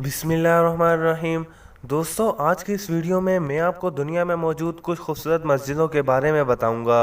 बिस्मिल्लाहिर्रहमानिर्रहीम। दोस्तों, आज की इस वीडियो में मैं आपको दुनिया में मौजूद कुछ खूबसूरत मस्जिदों के बारे में बताऊंगा।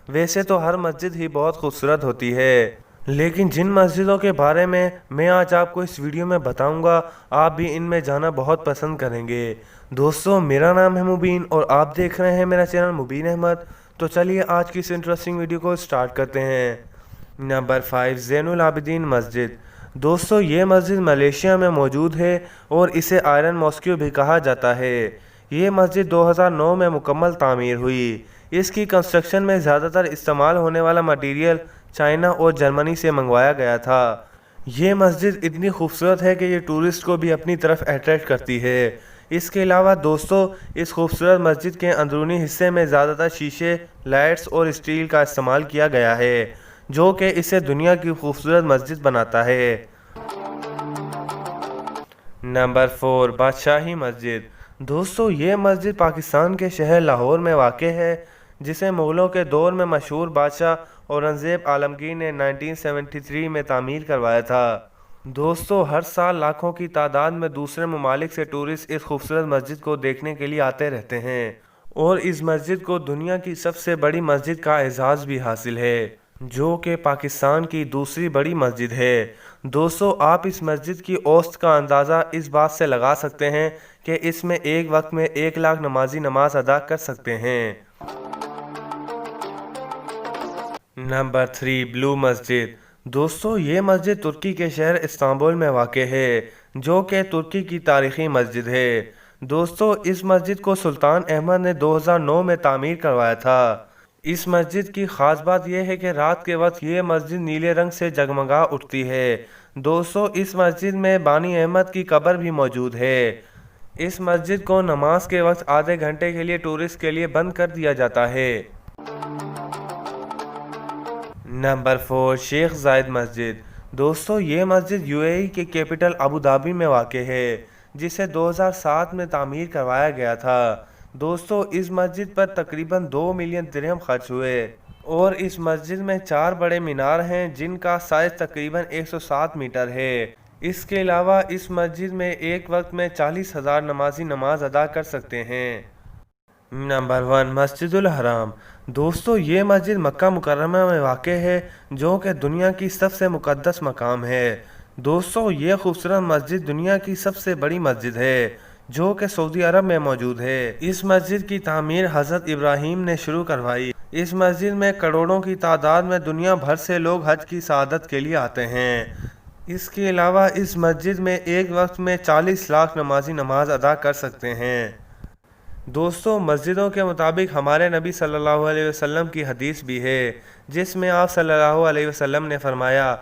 वैसे तो हर मस्जिद ही बहुत खूबसूरत होती है, लेकिन जिन मस्जिदों के बारे में मैं आज आपको इस वीडियो में बताऊंगा, आप भी इनमें जाना बहुत पसंद करेंगे। दोस्तों, मेरा नाम है मुबीन और आप देख रहे हैं मेरा चैनल मुबीन अहमद। तो चलिए आज की इस इंटरेस्टिंग वीडियो को स्टार्ट करते हैं। नंबर 5, ज़ैनुल आबिदीन मस्जिद। दोस्तों, ये मस्जिद मलेशिया में मौजूद है और इसे आयरन मॉस्क्यू भी कहा जाता है। ये मस्जिद 2009 में मुकम्मल तामीर हुई। इसकी कंस्ट्रक्शन में ज़्यादातर इस्तेमाल होने वाला मटेरियल चाइना और जर्मनी से मंगवाया गया था। ये मस्जिद इतनी खूबसूरत है कि ये टूरिस्ट को भी अपनी तरफ अट्रैक्ट करती है। इसके अलावा दोस्तों, इस खूबसूरत मस्जिद के अंदरूनी हिस्से में ज़्यादातर शीशे, लाइट्स और स्टील का इस्तेमाल किया गया है, जो कि इसे दुनिया की खूबसूरत मस्जिद बनाता है। नंबर 4, बादशाही मस्जिद। दोस्तों, ये मस्जिद पाकिस्तान के शहर लाहौर में वाक़ है, जिसे मुग़लों के दौर में मशहूर बादशाह औरंगज़ेब आलमगीर ने 1973 में तामीर करवाया था। दोस्तों, हर साल लाखों की तादाद में दूसरे ममालिक से टूरिस्ट इस खूबसूरत मस्जिद को देखने के लिए आते रहते हैं और इस मस्जिद को दुनिया की सबसे बड़ी मस्जिद का एजाज़ भी हासिल है, जो कि पाकिस्तान की दूसरी बड़ी मस्जिद है। दोस्तों, आप इस मस्जिद की औसत का अंदाज़ा इस बात से लगा सकते हैं कि इसमें एक वक्त में 1 लाख नमाजी नमाज अदा कर सकते हैं। नंबर 3, ब्लू मस्जिद। दोस्तों, ये मस्जिद तुर्की के शहर इस्तांबुल में वाक़ है, जो कि तुर्की की तारीख़ी मस्जिद है। दोस्तों, इस मस्जिद को सुल्तान अहमद ने 2009 में तामीर करवाया था। इस मस्जिद की ख़ास बात यह है कि रात के वक्त ये मस्जिद नीले रंग से जगमगा उठती है। दोस्तों, इस मस्जिद में बानी अहमद की कब्र भी मौजूद है। इस मस्जिद को नमाज के वक्त आधे घंटे के लिए टूरिस्ट के लिए बंद कर दिया जाता है। नंबर 4, शेख जायद मस्जिद। दोस्तों, ये मस्जिद यूएई के कैपिटल अबू धाबी में वाक़ है, जिसे 2007 में तामीर करवाया गया था। दोस्तों, इस मस्जिद पर तकरीबन 2 मिलियन दिरहम खर्च हुए और इस मस्जिद में 4 बड़े मीनार हैं, जिनका साइज तकरीबन 107 मीटर है। इसके अलावा इस मस्जिद में एक वक्त में 40,000 नमाजी नमाज अदा कर सकते हैं। नंबर 1, मस्जिदुल हराम। दोस्तों, ये मस्जिद मक्का मुकर्रमा में वाक़ है, जो कि दुनिया की सबसे मुक़द्दस मकाम है। दोस्तों, ये खूबसूरत मस्जिद दुनिया की सबसे बड़ी मस्जिद है, जो कि सऊदी अरब में मौजूद है। इस मस्जिद की तामीर हज़रत इब्राहीम ने शुरू करवाई। इस मस्जिद में करोड़ों की तादाद में दुनिया भर से लोग हज की सआदत के लिए आते हैं। इसके अलावा इस मस्जिद में एक वक्त में 40 लाख नमाजी नमाज अदा कर सकते हैं। दोस्तों, मस्जिदों के मुताबिक हमारे नबी सल्लल्लाहु अलैहि वसल्लम की हदीस भी है, जिसमें आप सल्लल्लाहु अलैहि वसल्लम ने फरमाया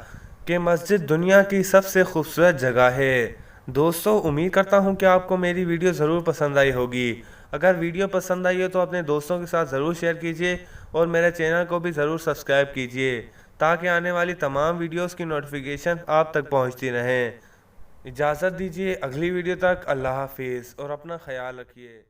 कि मस्जिद दुनिया की सबसे खूबसूरत जगह है। दोस्तों, उम्मीद करता हूँ कि आपको मेरी वीडियो ज़रूर पसंद आई होगी। अगर वीडियो पसंद आई हो तो अपने दोस्तों के साथ ज़रूर शेयर कीजिए और मेरे चैनल को भी ज़रूर सब्सक्राइब कीजिए, ताकि आने वाली तमाम वीडियोस की नोटिफिकेशन आप तक पहुँचती रहें। इजाज़त दीजिए, अगली वीडियो तक अल्लाह हाफिज़ और अपना ख्याल रखिए।